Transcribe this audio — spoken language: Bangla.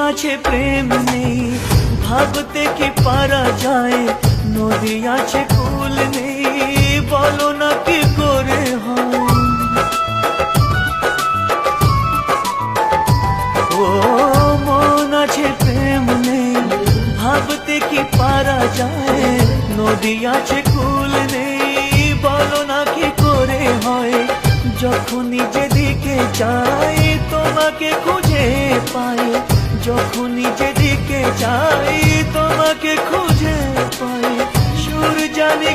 আছে প্রেম নেই, ভাবতে কি পারা যায়? নদী আছে কুল নেই, বলো না কি করে হয়? ও মন আছে প্রেম নেই, ভাবতে কি পারা যায়? নদী আছে কুল নেই, বলো না কি করে হয়? যখনই যেদিকে যাই তোমাকে খুঁজে পাই, যখনই যেদিকে যাই তোমাকে খুঁজে পাই। সুর জানি